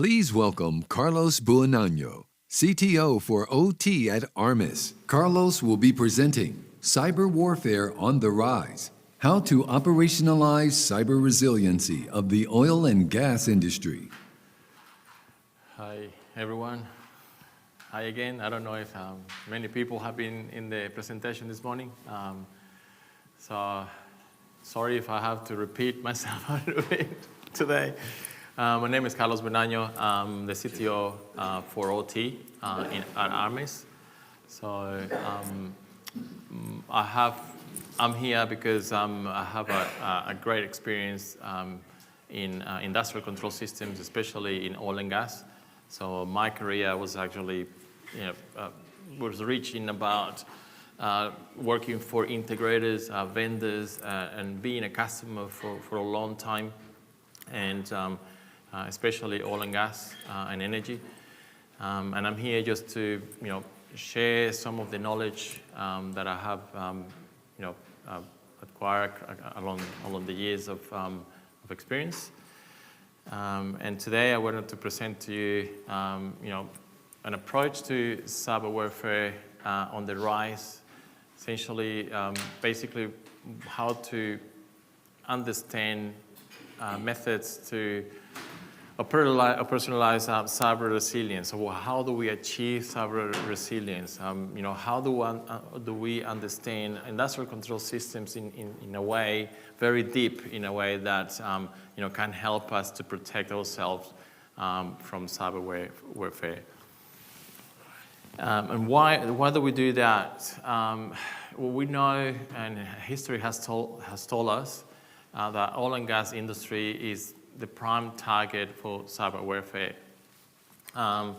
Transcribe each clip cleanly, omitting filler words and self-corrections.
Please welcome Carlos Buenano, CTO for OT at Armis. Carlos will be presenting Cyberwarfare on the Rise, how to operationalize cyber resiliency of the oil and gas industry. Hi, everyone. Hi again. I don't know if many people have been in the presentation this morning. So sorry if I have to repeat myself a little bit today. My name is Carlos Buenano. I'm the CTO for OT at Armis. So I'm here because I have a great experience in industrial control systems, especially in oil and gas. So my career was actually, was reaching about working for integrators, vendors, and being a customer for a long time, and especially oil and gas and energy. And I'm here just to, share some of the knowledge that I have, acquired along the years of experience. And today I wanted to present to you, an approach to cyber warfare on the rise. Essentially, basically, how to understand methods to operationalize cyber resilience. So how do we achieve cyber resilience? How do we understand industrial control systems in a way, very deep, in a way that can help us to protect ourselves from cyber warfare? And why do we do that? Well, we know, and history has told us, that oil and gas industry is the prime target for cyber warfare. And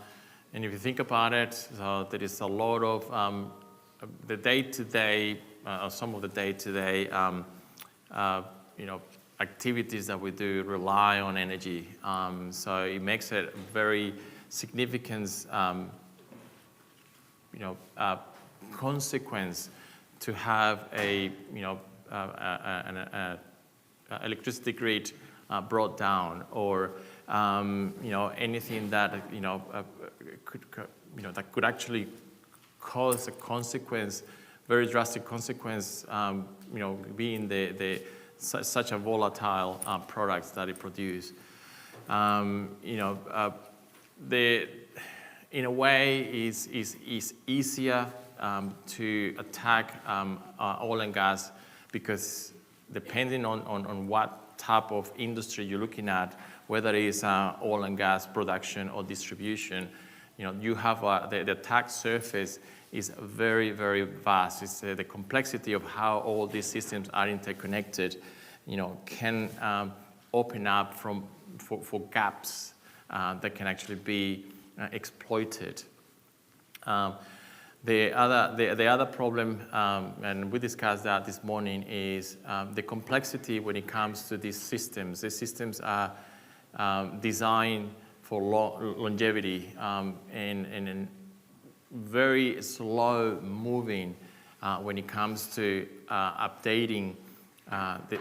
if you think about it, so there is a lot of the day-to-day, some of the day-to-day, activities that we do rely on energy. So it makes it very significant, consequence to have an electricity grid brought down, or anything that that could actually cause a consequence, very drastic consequence, being such a volatile products that it produces. In a way, is easier to attack oil and gas, because depending on what type of industry you're looking at, whether it is oil and gas production or distribution, you have the attack surface is very, very vast. It's the complexity of how all these systems are interconnected, can open up for gaps that can actually be exploited. The other problem, and we discussed that this morning, is the complexity when it comes to these systems. These systems are designed for longevity and very slow moving when it comes to updating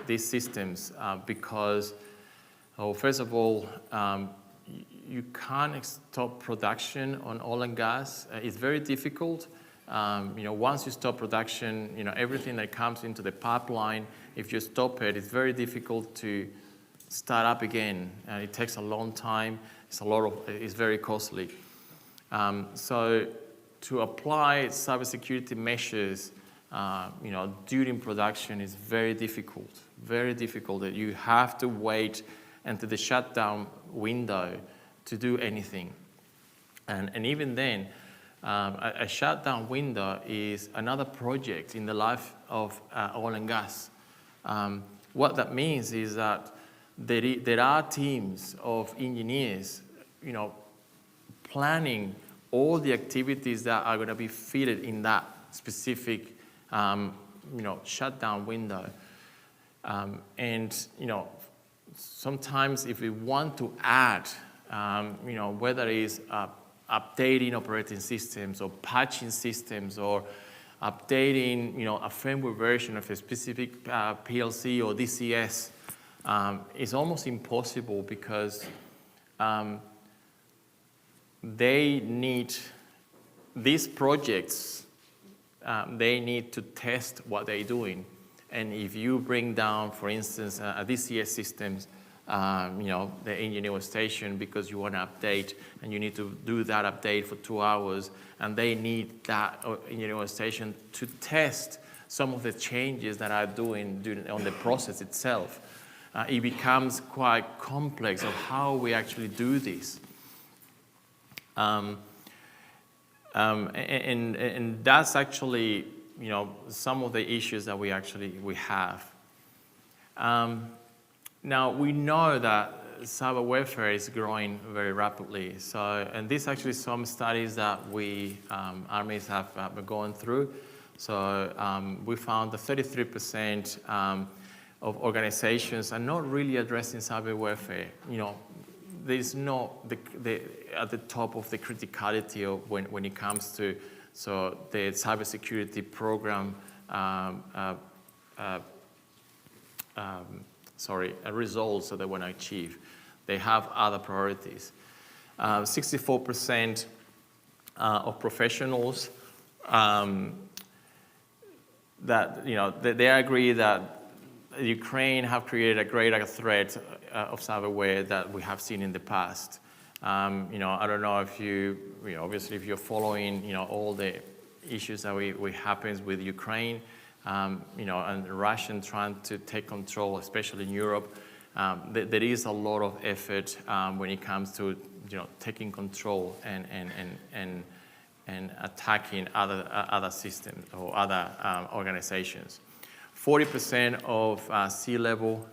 these systems, because, first of all, you can't stop production on oil and gas. It's very difficult. Once you stop production, everything that comes into the pipeline, if you stop it, it's very difficult to start up again. It takes a long time. It's very costly. So to apply cybersecurity measures, during production is very difficult. Very difficult. You have to wait until the shutdown window to do anything. And even then, a shutdown window is another project in the life of oil and gas. What that means is that there are teams of engineers, planning all the activities that are going to be fitted in that specific, shutdown window. And sometimes if we want to add, whether it's updating operating systems or patching systems or updating, a firmware version of a specific PLC or DCS, is almost impossible, because they need these projects. They need to test what they're doing, and if you bring down, for instance, a DCS systems, the engineer station, because you want to update and you need to do that update for 2 hours, and they need that engineer station to test some of the changes that are doing on the process itself. It becomes quite complex of how we actually do this. And that's actually, some of the issues that we have. Now we know that cyber warfare is growing very rapidly. So, and this actually some studies that we armies have gone through. So we found that 33% of organizations are not really addressing cyber warfare. There's not at the top of the criticality of when it comes to the cybersecurity program results that they want to achieve. They have other priorities. 64% of professionals that they agree that Ukraine have created a greater threat of cyberware that we have seen in the past. I don't know if obviously if you're following, all the issues that we happens with Ukraine, and Russian trying to take control, especially in Europe. There is a lot of effort when it comes to, taking control and attacking other systems or other organizations. 40% of C-level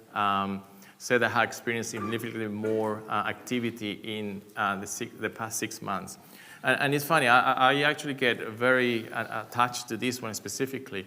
said they had experienced significantly more activity in the past 6 months. And it's funny, I actually get very attached to this one specifically.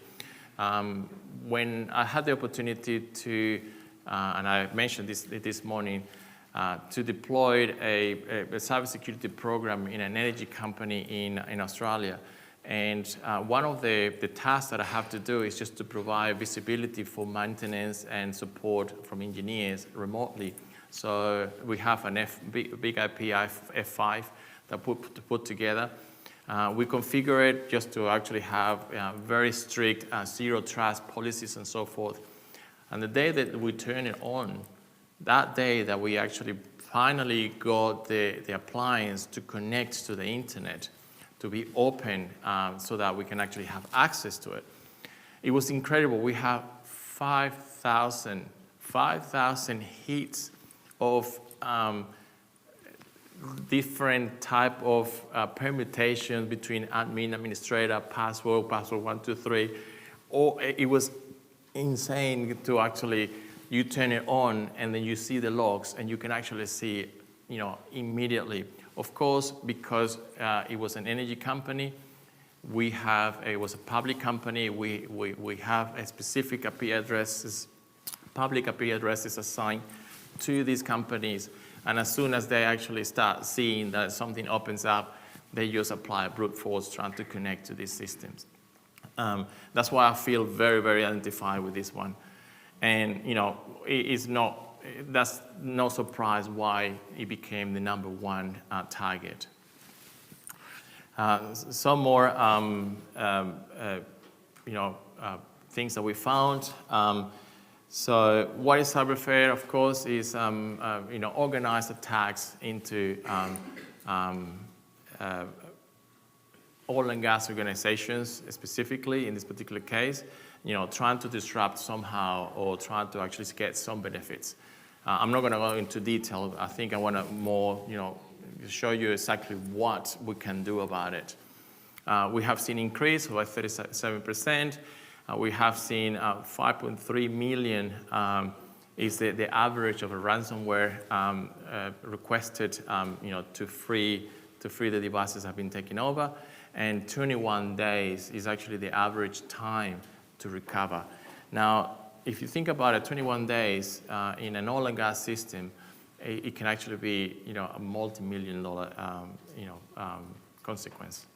When I had the opportunity to, and I mentioned this morning, to deploy a cybersecurity program in an energy company in Australia. And one of the tasks that I have to do is just to provide visibility for maintenance and support from engineers remotely. So we have a big IP F5 that put together. We configure it just to actually have very strict zero trust policies and so forth. And the day that we turn it on, that day that we actually finally got the appliance to connect to the internet, to be open so that we can actually have access to it. It was incredible. We have 5,000 hits of different type of permutations between admin, administrator, password 123. It was insane to actually, you turn it on and then you see the logs and you can actually see, immediately. Of course, because it was an energy company, it was a public company, we have a specific IP addresses, public IP addresses assigned to these companies. And as soon as they actually start seeing that something opens up, they just apply brute force trying to connect to these systems. That's why I feel very, very identified with this one. And, that's no surprise why it became the #1 target. Some more, things that we found. So what is cyberwarfare? Of course, is organized attacks into oil and gas organizations, specifically in this particular case, trying to disrupt somehow or trying to actually get some benefits. I'm not going to go into detail. I think I want to more, show you exactly what we can do about it. We have seen increase by 37%. We have seen 5.3 million is the average of a ransomware requested, to free the devices that have been taken over, and 21 days is actually the average time to recover. Now, if you think about it, 21 days in an oil and gas system, it can actually be, a multi-million-dollar, consequence.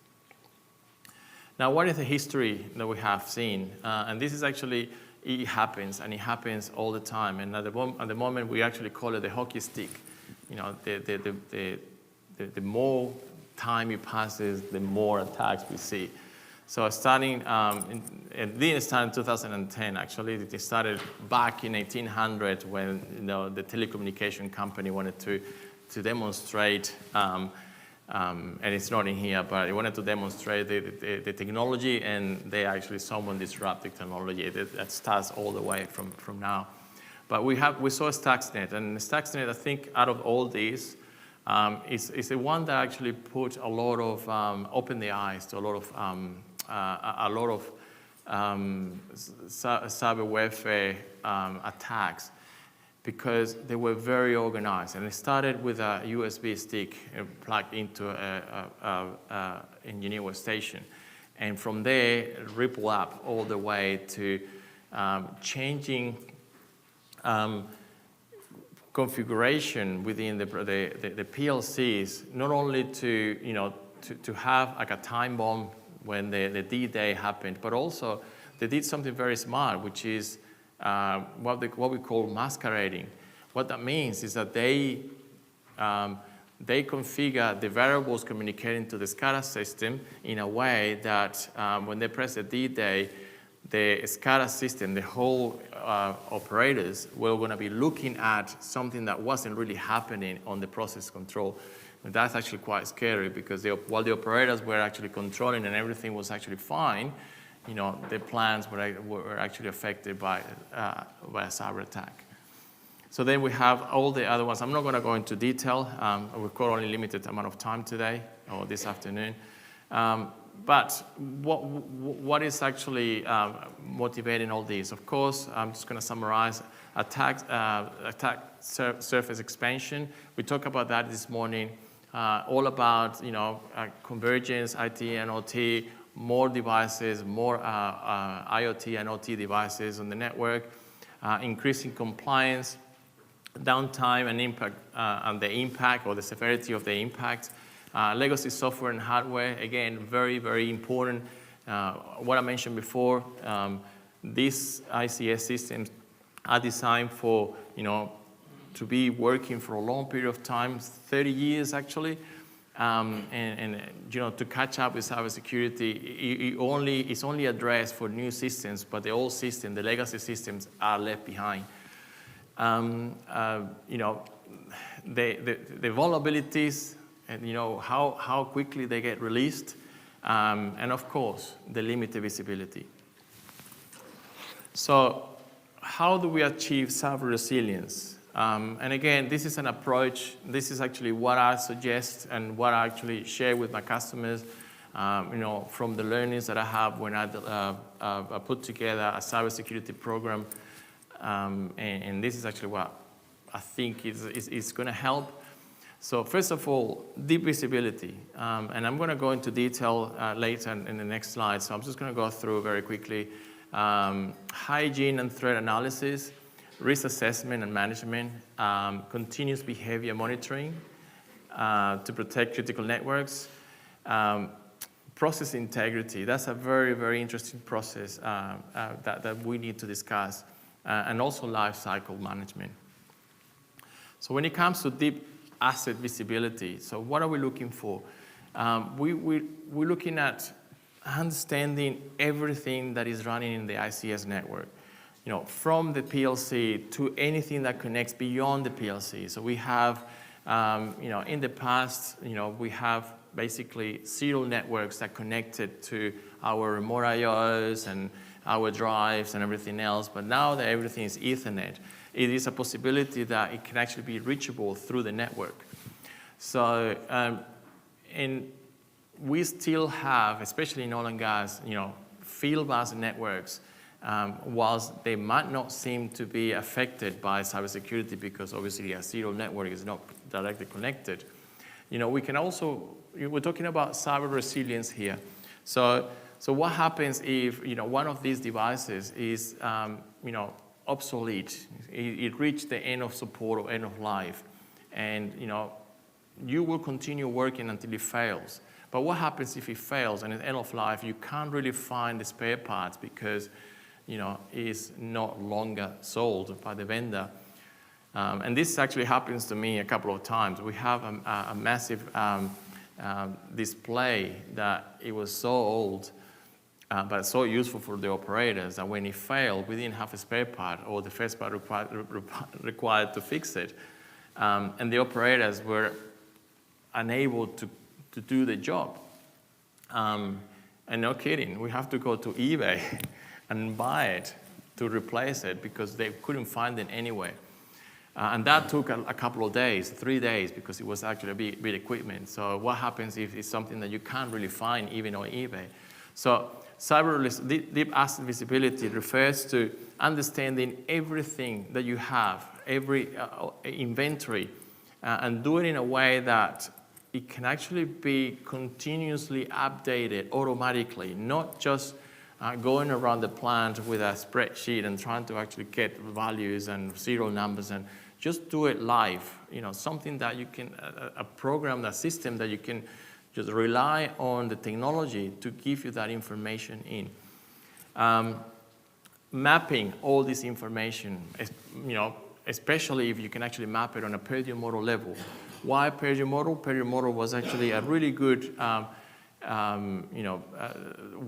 Now, what is the history that we have seen? And this is actually, it happens all the time. And at the moment, we actually call it the hockey stick. The more time it passes, the more attacks we see. So starting, it didn't start in 2010, actually. It started back in 1800 when the telecommunication company wanted to demonstrate, and it's not in here, but they wanted to demonstrate the technology, and someone disrupted technology. That starts all the way from now. But we saw Stuxnet, and Stuxnet, I think, out of all these, is the one that actually put a lot of opened the eyes to a lot of cyber warfare attacks, because they were very organized. And it started with a USB stick plugged into a engineer workstation. And from there, it rippled up all the way to changing configuration within the PLCs, not only to have like a time bomb when the D-Day happened, but also they did something very smart, which is what we call masquerading. What that means is that they configure the variables communicating to the SCADA system in a way that when they press the D-Day, the SCADA system, the whole operators, were going to be looking at something that wasn't really happening on the process control. And that's actually quite scary, because while the operators were actually controlling and everything was actually fine, the plans were actually affected by a cyber attack. So then we have all the other ones. I'm not going to go into detail. We've got only limited amount of time today or this afternoon. But what is actually motivating all these? Of course, I'm just going to summarize attack surface expansion. We talked about that this morning. All about convergence, IT and OT, more devices, more IoT and OT devices on the network, increasing compliance, downtime and impact, and the impact or the severity of the impact. Legacy software and hardware, again, very, very important. What I mentioned before, these ICS systems are designed for, to be working for a long period of time, 30 years actually, and to catch up with cybersecurity, it's only addressed for new systems, but the old system, the legacy systems, are left behind. The vulnerabilities, and how quickly they get released, and of course the limited visibility. So how do we achieve cyber resilience? And again, this is an approach. This is actually what I suggest and what I actually share with my customers, from the learnings that I have when I put together a cybersecurity program. And this is actually what I think is going to help. So first of all, deep visibility. And I'm going to go into detail later in the next slide. So I'm just going to go through very quickly. Hygiene and threat analysis, risk assessment and management, continuous behavior monitoring to protect critical networks, process integrity. That's a very, very interesting process that we need to discuss, and also life cycle management. So when it comes to deep asset visibility, so what are we looking for? We're looking at understanding everything that is running in the ICS network, from the PLC to anything that connects beyond the PLC. So we have, in the past, we have basically serial networks that connected to our remote IOs and our drives and everything else, but now that everything is Ethernet, it is a possibility that it can actually be reachable through the network. So, and we still have, especially in oil and gas, field-based networks, whilst they might not seem to be affected by cybersecurity because obviously a serial network is not directly connected. We can also, we're talking about cyber resilience here. So what happens if, one of these devices is, obsolete? It reached the end of support or end of life, and you will continue working until it fails. But what happens if it fails and at the end of life you can't really find the spare parts because it's not longer sold by the vendor? And this actually happens to me a couple of times. We have a massive display that it was so old, but so useful for the operators that when it failed, we didn't have a spare part or the first part required to fix it. And the operators were unable to do the job. And no kidding, we have to go to eBay and buy it to replace it because they couldn't find it anywhere. And that took a couple of days, 3 days, because it was actually a big equipment. So what happens if it's something that you can't really find even on eBay? So deep asset visibility refers to understanding everything that you have, every inventory, and do it in a way that it can actually be continuously updated automatically, not just going around the plant with a spreadsheet and trying to actually get values and serial numbers, and just do it live. Something that you can, a program, a system that you can just rely on the technology to give you that information in. Mapping all this information, especially if you can actually map it on a per-diem model level. Why per-diem model? Per-diem model was actually a really good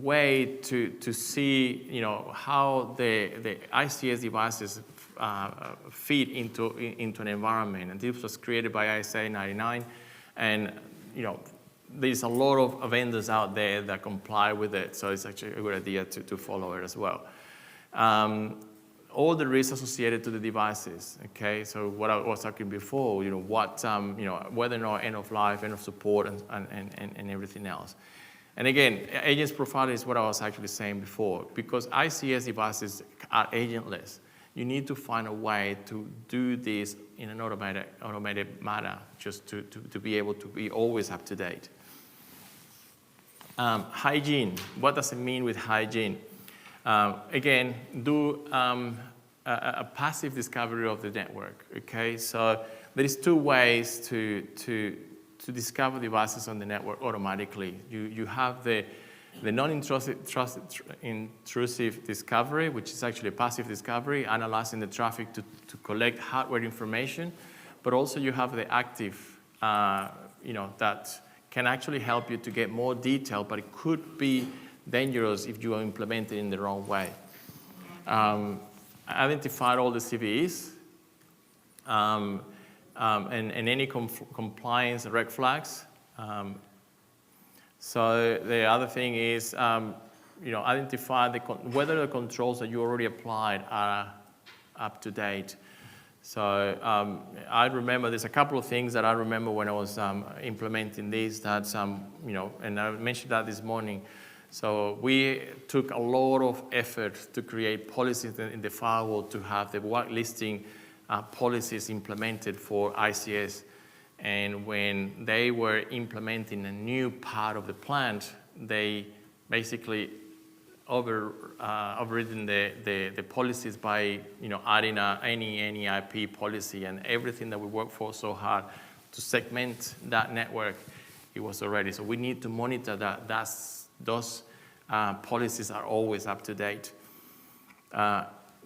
way to see how the ICS devices fit into an environment. And this was created by ISA 99, and there's a lot of vendors out there that comply with it, so it's actually a good idea to follow it as well. All the risks associated to the devices, okay? So what I was talking before, whether or not end of life, end of support, and everything else. And again, agents profiling is what I was actually saying before. Because ICS devices are agentless, you need to find a way to do this in an automated manner, just to be able to be always up to date. Hygiene, what does it mean with hygiene? Again, do a passive discovery of the network, okay? So there is 2 ways to discover devices on the network automatically. You have the non-intrusive discovery, which is actually a passive discovery, analyzing the traffic to collect hardware information, but also you have the active, that can actually help you to get more detail, but it could be dangerous if you implement it in the wrong way. Identified all the CVEs and any compliance red flags. So the other thing is, identify whether the controls that you already applied are up to date. So I remember there's a couple of things that I remember when I was implementing this that, and I mentioned that this morning. So we took a lot of effort to create policies in the firewall to have the whitelisting policies implemented for ICS. And when they were implementing a new part of the plant, they basically overridden the policies by adding any IP policy, and everything that we worked for so hard to segment that network, it was already. So we need to monitor that those policies are always up to date.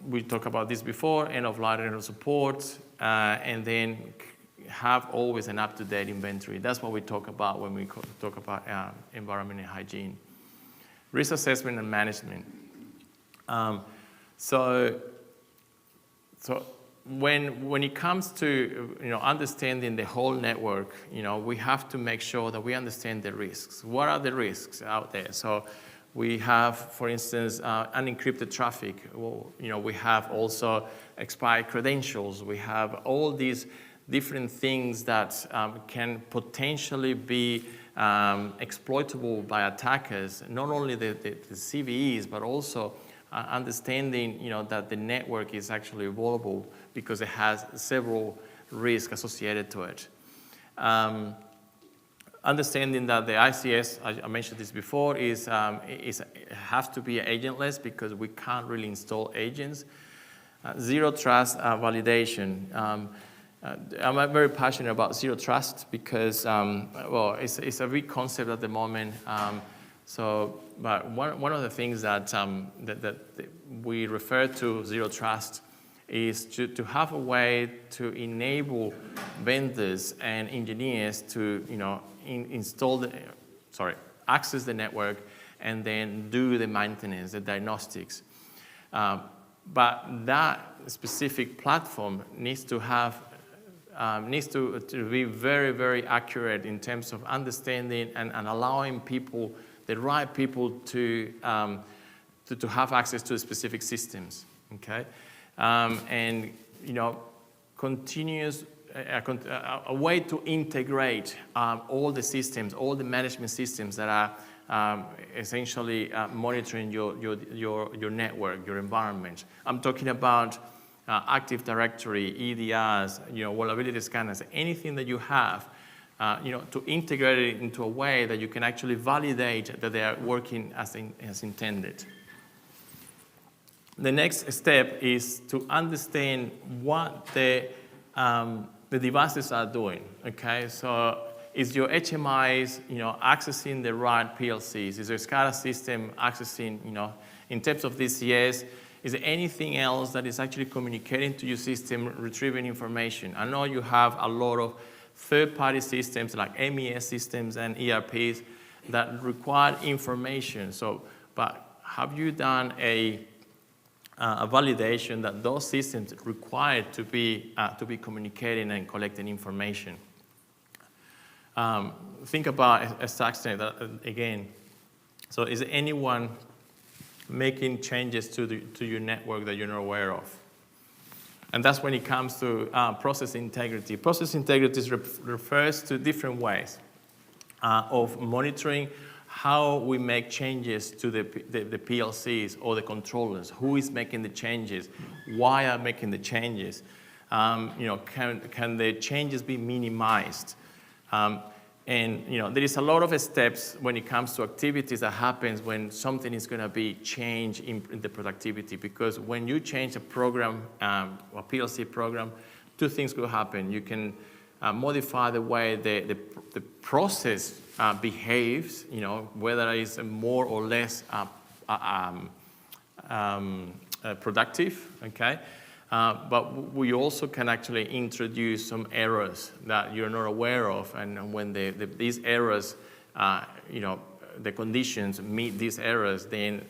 We talked about this before, end of life, end of support, and then have always an up-to-date inventory. That's what we talk about when we talk about environmental hygiene. Risk assessment and management. So when it comes to understanding the whole network, we have to make sure that we understand the risks. What are the risks out there? So we have, for instance, unencrypted traffic. We have also expired credentials. We have all these different things that can potentially be exploitable by attackers, not only the CVEs, but also understanding that the network is actually vulnerable because it has several risks associated to it. Understanding that the ICS, I mentioned this before, has to be agentless because we can't really install agents. Zero trust validation. I'm very passionate about zero trust because, it's a big concept at the moment. But one of the things that we refer to zero trust is to have a way to enable vendors and engineers to, access the network and then do the maintenance, the diagnostics. But that specific platform needs to be very, very accurate in terms of understanding and allowing people, the right people, to have access to specific systems. Okay, and continuous a way to integrate all the systems, all the management systems that are essentially monitoring your network, your environment. I'm talking about Active Directory, EDRs, vulnerability scanners, anything that you have, to integrate it into a way that you can actually validate that they are working as intended. The next step is to understand what the devices are doing. Okay, so is your HMIs, accessing the right PLCs? Is your SCADA system accessing, in terms of DCS? Is there anything else that is actually communicating to your system, retrieving information? I know you have a lot of third-party systems like MES systems and ERPs that require information. But have you done a validation that those systems required to be communicating and collecting information? Think about a Stuxnet again. So is there anyone making changes to your network that you're not aware of? And that's when it comes to process integrity. Process integrity refers to different ways of monitoring how we make changes to the PLCs or the controllers. Who is making the changes? Why are making the changes? Can the changes be minimized? And there is a lot of steps when it comes to activities that happens when something is going to be changed in the productivity. Because when you change a program, a PLC program, two things will happen. You can modify the way the process behaves, whether it's more or less productive, okay? But we also can actually introduce some errors that you're not aware of, and when these errors, the conditions meet these errors, then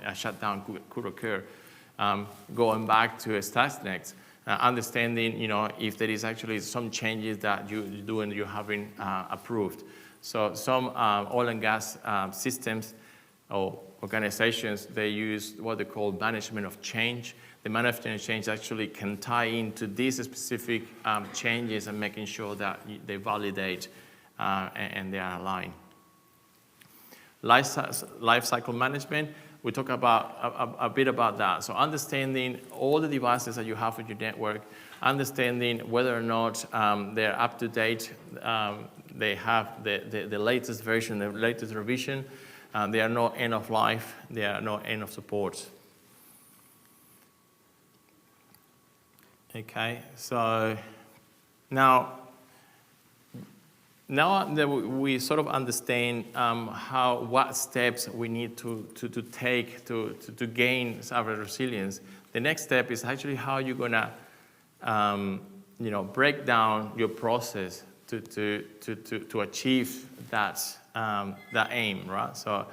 a shutdown could occur. Going back to Stuxnet, understanding, if there is actually some changes that you do and you haven't approved. So some oil and gas systems or organizations, they use what they call management of change. The management of change actually can tie into these specific changes and making sure that they validate and they are aligned. Life cycle management, we talk about a bit about that. So understanding all the devices that you have on your network, understanding whether or not they're up to date, they have the latest version, the latest revision, they are not end of life, they are not end of support. Okay, so now that we sort of understand what steps we need to take to gain cyber resilience, the next step is actually how you're gonna break down your process to achieve that aim, right? So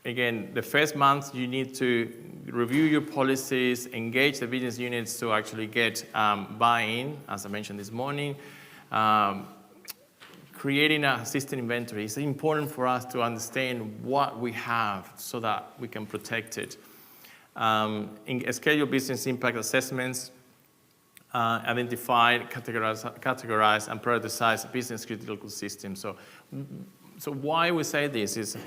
again, the first month you need to review your policies, engage the business units to actually get buy-in, as I mentioned this morning. Creating a system inventory. It's important for us to understand what we have so that we can protect it. Schedule business impact assessments, identify, categorize, and prioritize business critical systems. So why we say this is,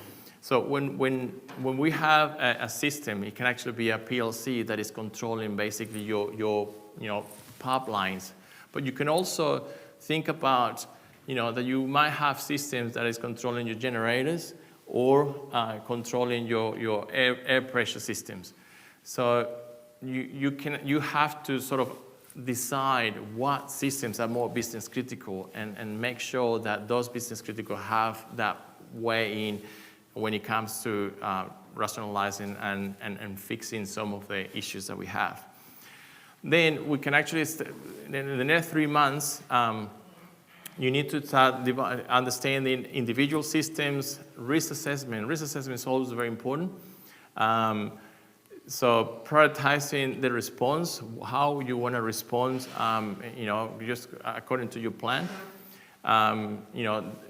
so when we have a system, it can actually be a PLC that is controlling basically your pipelines. But you can also think about that you might have systems that is controlling your generators or controlling your air pressure systems. So you have to sort of decide what systems are more business critical and make sure that those business critical have that way in when it comes to rationalizing and fixing some of the issues that we have. Then we can actually, in the next 3 months, you need to start understanding individual systems, risk assessment. Risk assessment is always very important. So prioritizing the response, how you want to respond, just according to your plan.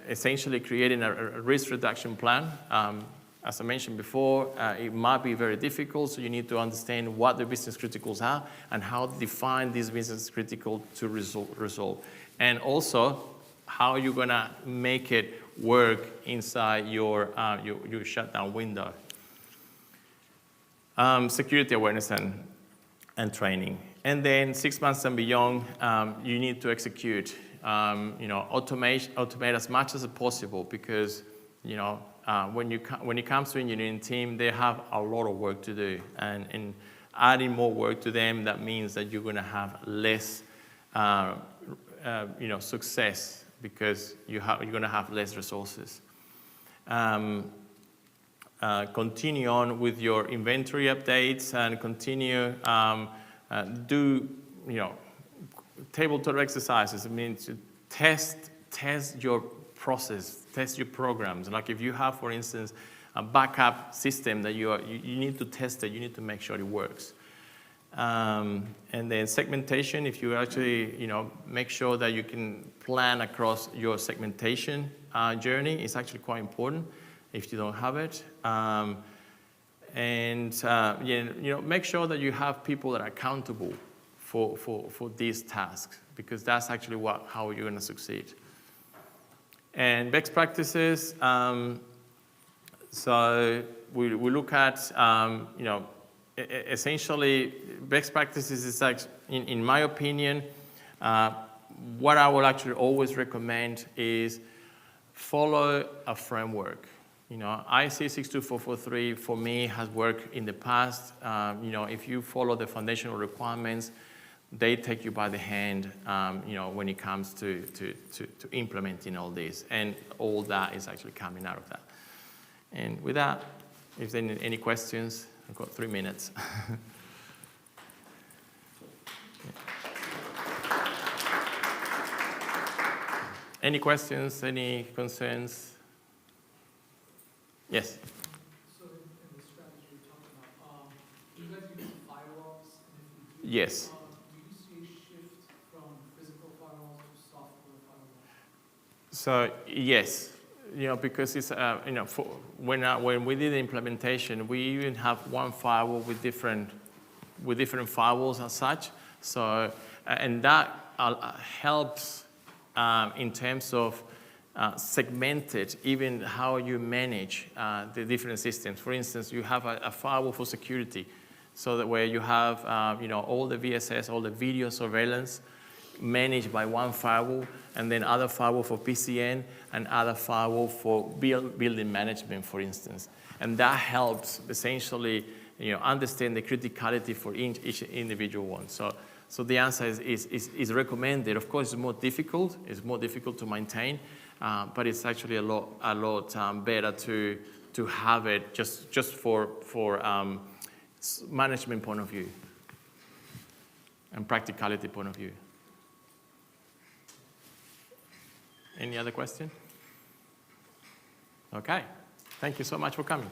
Essentially creating a risk reduction plan. As I mentioned before, it might be very difficult, so you need to understand what the business criticals are and how to define these business critical to resolve. And also, how you're going to make it work inside your shutdown window. Security awareness and training. And then 6 months and beyond, you need to execute. Automate as much as possible, because when it comes to engineering team, they have a lot of work to do, and adding more work to them, that means that you're going to have less success, because you're going to have less resources. Continue on with your inventory updates, and continue do tabletop exercises. I mean, to test your process, test your programs. Like if you have, for instance, a backup system that you need to test it, you need to make sure it works. And then segmentation, if you actually make sure that you can plan across your segmentation journey, is actually quite important if you don't have it. Make sure that you have people that are accountable for these tasks, because that's actually how you're going to succeed. And best practices. So we look at essentially best practices is like, in my opinion, what I will actually always recommend is follow a framework. IC 62443 for me has worked in the past. If you follow the foundational requirements, they take you by the hand, when it comes to implementing all this, and all that is actually coming out of that. And with that, if there are any questions, I've got 3 minutes. Any questions? Any concerns? Yes. So in the strategy you're talking about, do you guys use firewalls? And if you do, Yes. do you see a shift from physical firewalls to software firewalls? So yes, because it's when we did the implementation, we even have one firewall with different firewalls and such. So and that helps in terms of segmented, even how you manage the different systems. For instance, you have a firewall for security, so that where you have all the VSS, all the video surveillance managed by one firewall, and then other firewall for PCN, and other firewall for building management, for instance. And that helps essentially understand the criticality for each individual one. So the answer is recommended. Of course, it's more difficult. It's more difficult to maintain, but it's actually a lot better to have it just for management point of view and practicality point of view. Any other question? Okay. Thank you so much for coming.